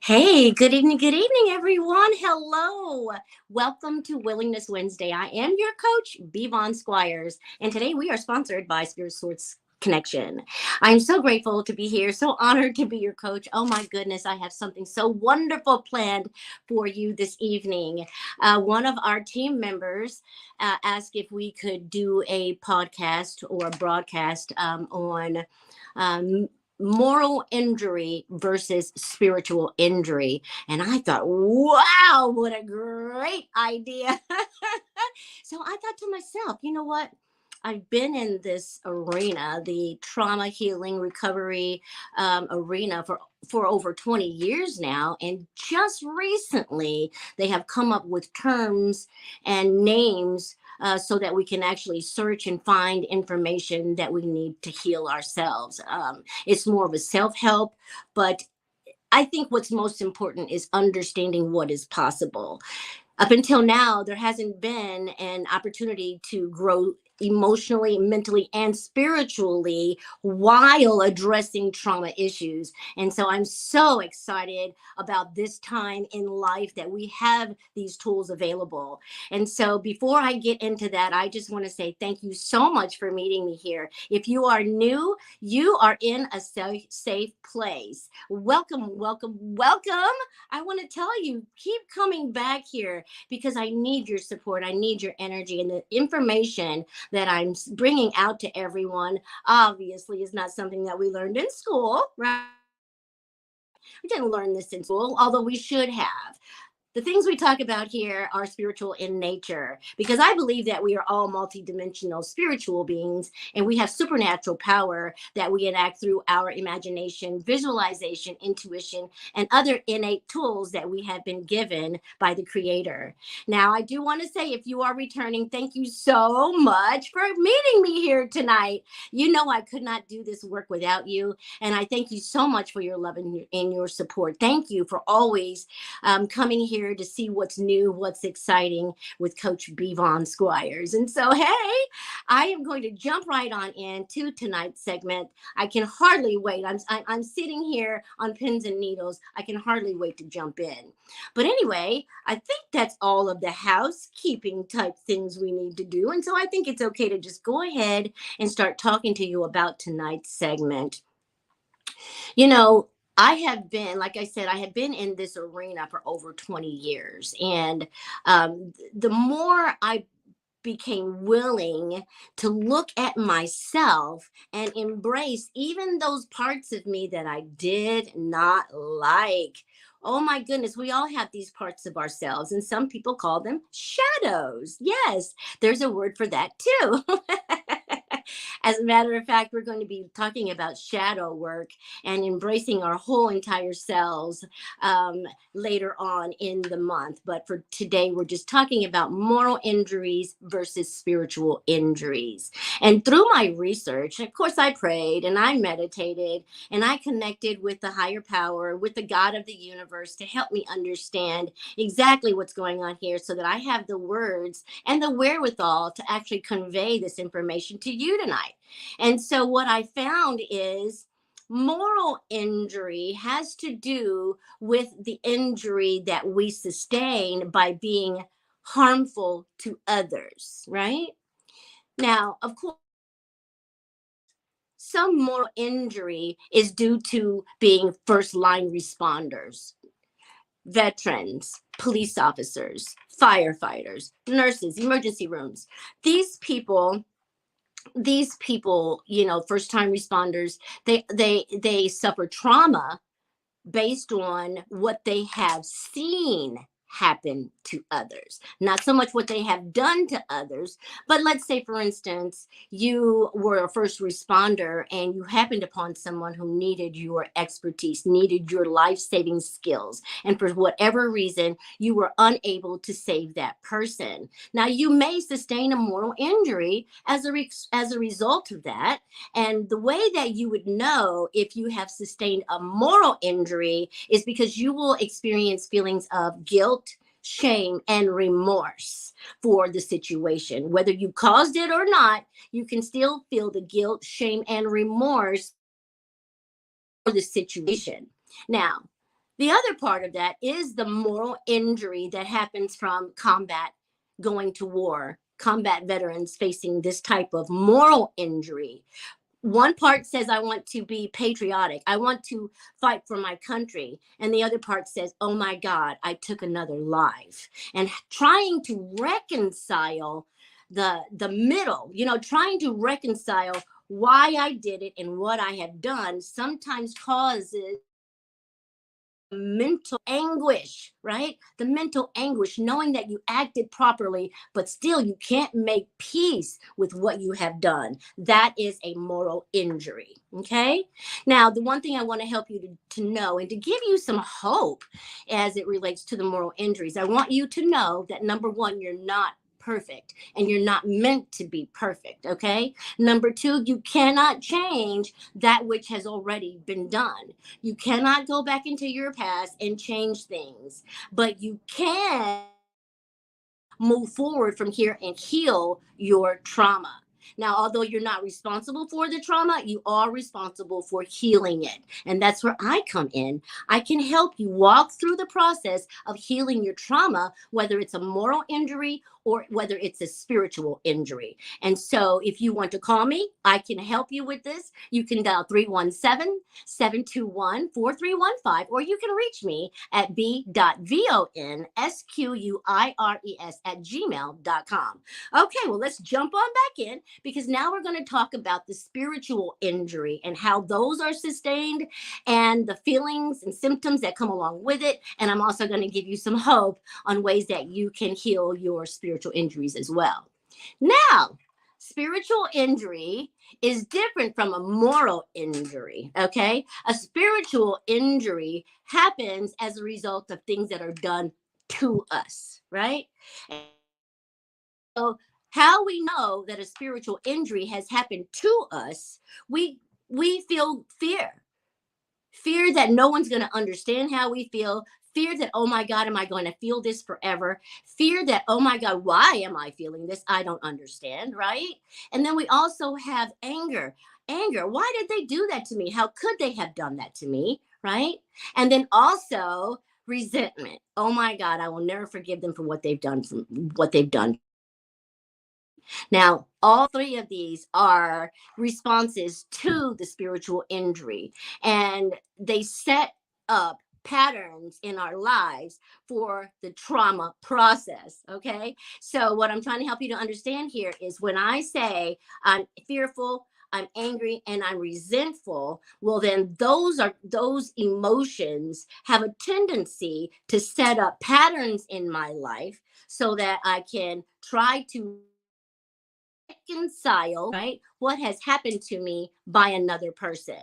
Hey, good evening, everyone. Hello. Welcome to Willingness Wednesday. I am your coach, Squires, and today we are sponsored by Spirit Source Connection. I'm so grateful to be here, so honored to be your coach. Oh my goodness, I have something so wonderful planned for you this evening. One of our team members asked if we could do a podcast or a broadcast on um, moral injury versus spiritual injury. And I thought, wow, what a great idea. So I thought to myself, you know what? I've been in this arena, the trauma healing recovery arena for over 20 years now. And just recently, they have come up with terms and names so that we can actually search and find information that we need to heal ourselves. It's more of a self help, but I think what's most important is understanding what is possible. Up until now, there hasn't been an opportunity to grow emotionally, mentally, and spiritually while addressing trauma issues. And so I'm so excited about this time in life that we have these tools available. And so before I get into that, I just want to say thank you so much for meeting me here. If you are new, you are in a safe place. Welcome, welcome, welcome. I want to tell you, keep coming back here because I need your support. I need your energy, and the information that I'm bringing out to everyone obviously is not something that we learned in school, right? We didn't learn this in school, although we should have. The things we talk about here are spiritual in nature because I believe that we are all multidimensional spiritual beings and we have supernatural power that we enact through our imagination, visualization, intuition, and other innate tools that we have been given by the Creator. Now, I do want to say if you are returning, thank you so much for meeting me here tonight. You know, I could not do this work without you. And I thank you so much for your love and your support. Thank you for always coming here to see what's new, what's exciting with Coach Bevon Squires. And so, hey, I am going to jump right on into tonight's segment. I can hardly wait. I'm sitting here on pins and needles. I can hardly wait to jump in. But anyway, I think that's all of the housekeeping type things we need to do. And so I think it's okay to just go ahead and start talking to you about tonight's segment. You know, I have been, like I said, I have been in this arena for over 20 years. And the more I became willing to look at myself and embrace even those parts of me that I did not like. Oh my goodness, we all have these parts of ourselves, and some people call them shadows. Yes, there's a word for that too. As a matter of fact, we're going to be talking about shadow work and embracing our whole entire selves um, later on in the month. But for today, we're just talking about moral injuries versus spiritual injuries. And through my research, of course, I prayed and I meditated and I connected with the higher power, with the God of the universe to help me understand exactly what's going on here so that I have the words and the wherewithal to actually convey this information to you tonight. And so, what I found is moral injury has to do with the injury that we sustain by being harmful to others, right? Now, of course, some moral injury is due to being first line responders, veterans, police officers, firefighters, nurses, emergency rooms. These people first time responders, they suffer trauma based on what they have seen happen to others, not so much what they have done to others. But let's say, for instance, you were a first responder and you happened upon someone who needed your expertise, needed your life-saving skills, and for whatever reason you were unable to save that person. Now, you may sustain a moral injury as a result of that, and the way that you would know if you have sustained a moral injury is because you will experience feelings of guilt, shame, and remorse for the situation. Whether you caused it or not, you can still feel the guilt, shame, and remorse for the situation. Now, The other part of that is the moral injury that happens from combat, going to war, combat veterans facing this type of moral injury. One part says, I want to be patriotic, I want to fight for my country, and the other part says, oh my God, I took another life. And trying to reconcile the middle, trying to reconcile why I did it and what I have done sometimes causes mental anguish, right? The mental anguish, knowing that you acted properly, but still you can't make peace with what you have done. That is a moral injury. Okay. Now, the one thing I want to help you to know and to give you some hope as it relates to the moral injuries, I want you to know that number one, you're not perfect and you're not meant to be perfect. Okay. Number two, you cannot change that which has already been done. You cannot go back into your past and change things, but you can move forward from here and heal your trauma. Now, although you're not responsible for the trauma, you are responsible for healing it. And that's where I come in. I can help you walk through the process of healing your trauma, whether it's a moral injury or whether it's a spiritual injury. And so if you want to call me, I can help you with this. You can dial 317-721-4315, or you can reach me at b.vonsquires@gmail.com. Okay, well, let's jump on back in because now we're going to talk about the spiritual injury and how those are sustained and the feelings and symptoms that come along with it. And I'm also going to give you some hope on ways that you can heal your spiritual injuries as well. Now, spiritual injury is different from a moral injury, okay? A spiritual injury happens as a result of things that are done to us, right? So how we know that a spiritual injury has happened to us, we feel fear that no one's going to understand how we feel, fear that, oh my God, am I going to feel this forever, fear that, oh my God, why am I feeling this, I don't understand, right? And then we also have anger, why did they do that to me, how could they have done that to me, right? And then also resentment, oh my God, I will never forgive them for what they've done, now, all three of these are responses to the spiritual injury, and they set up patterns in our lives for the trauma process. Okay. So, what I'm trying to help you to understand here is when I say I'm fearful, I'm angry, and I'm resentful, well, then those emotions have a tendency to set up patterns in my life so that I can try to reconcile, right, what has happened to me by another person.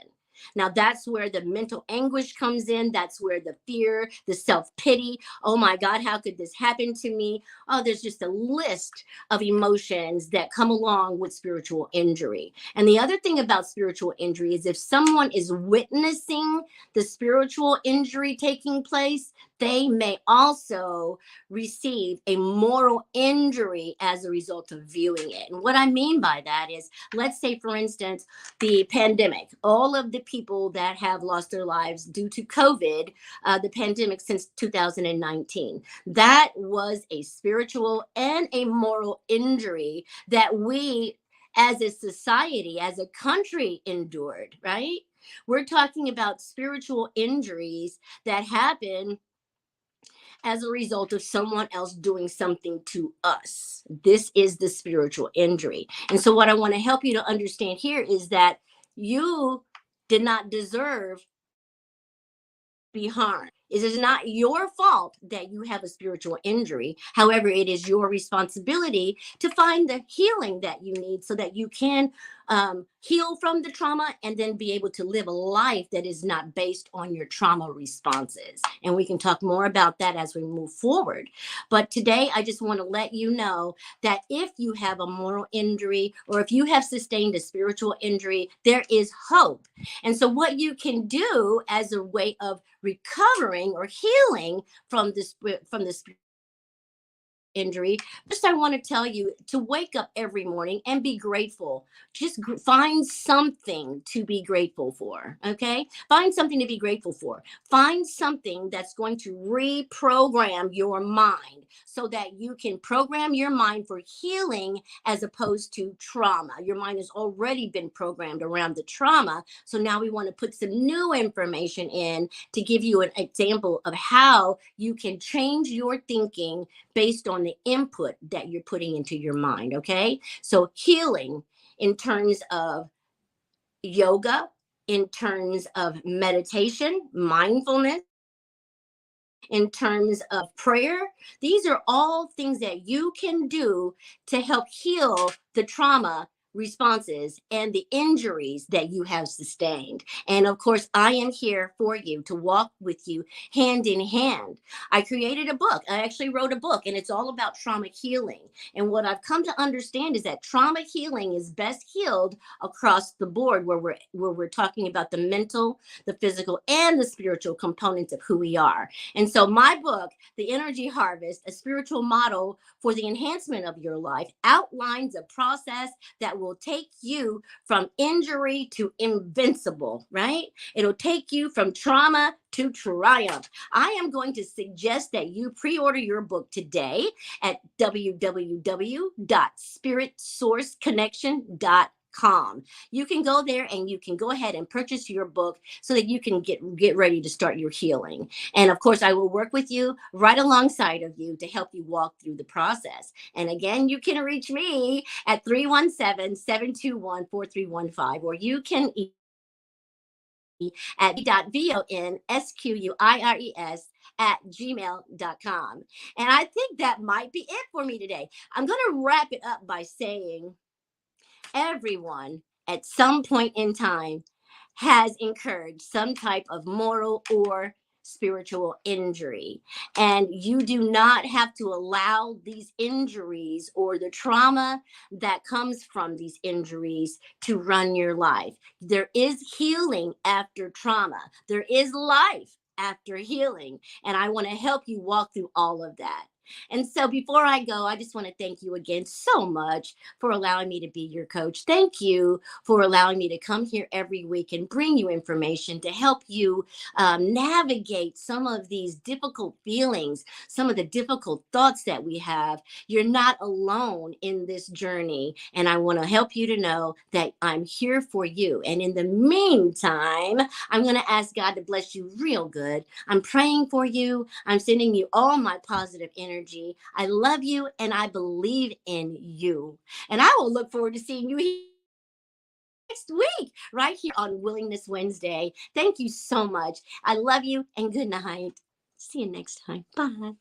Now, that's where the mental anguish comes in. That's where the fear, the self pity. Oh my God, how could this happen to me? Oh, there's just a list of emotions that come along with spiritual injury. And the other thing about spiritual injury is if someone is witnessing the spiritual injury taking place, they may also receive a moral injury as a result of viewing it. And what I mean by that is, let's say, for instance, the pandemic, all of the people that have lost their lives due to COVID, the pandemic since 2019, that was a spiritual and a moral injury that we as a society, as a country, endured, right? We're talking about spiritual injuries that happen as a result of someone else doing something to us. This is the spiritual injury. And so, what I want to help you to understand here is that you did not deserve to be harmed. It is not your fault that you have a spiritual injury. However, it is your responsibility to find the healing that you need so that you can heal from the trauma and then be able to live a life that is not based on your trauma responses. And we can talk more about that as we move forward. But today, I just want to let you know that if you have a moral injury or if you have sustained a spiritual injury, there is hope. And so, what you can do as a way of recovering or healing from this injury, first I want to tell you to wake up every morning and be grateful. Just find something to be grateful for. Okay. Find something to be grateful for. Find something that's going to reprogram your mind so that you can program your mind for healing as opposed to trauma. Your mind has already been programmed around the trauma. So now we want to put some new information in to give you an example of how you can change your thinking based on the input that you're putting into your mind. Okay. So healing in terms of yoga, in terms of meditation, mindfulness, in terms of prayer. These are all things that you can do to help heal the trauma responses and the injuries that you have sustained. And of course, I am here for you to walk with you hand in hand. I created a book. I actually wrote a book, and it's all about trauma healing. And what I've come to understand is that trauma healing is best healed across the board, where we're talking about the mental, the physical, and the spiritual components of who we are. And so my book, The Energy Harvest, a spiritual model for the enhancement of your life, outlines a process that will take you from injury to invincible, right? It'll take you from trauma to triumph. I am going to suggest that you pre-order your book today at www.spiritsourceconnection.com. You can go there and you can go ahead and purchase your book so that you can get ready to start your healing. And of course, I will work with you right alongside of you to help you walk through the process. And again, you can reach me at 317-721-4315, or you can at vonsquires@gmail.com. And I think that might be it for me today. I'm going to wrap it up by saying everyone at some point in time has incurred some type of moral or spiritual injury. And you do not have to allow these injuries or the trauma that comes from these injuries to run your life. There is healing after trauma, there is life after healing. And I want to help you walk through all of that. And so before I go, I just want to thank you again so much for allowing me to be your coach. Thank you for allowing me to come here every week and bring you information to help you navigate some of these difficult feelings, some of the difficult thoughts that we have. You're not alone in this journey. And I want to help you to know that I'm here for you. And in the meantime, I'm going to ask God to bless you real good. I'm praying for you. I'm sending you all my positive energy. I love you and I believe in you. And I will look forward to seeing you next week right here on Willingness Wednesday. Thank you so much. I love you and good night. See you next time. Bye.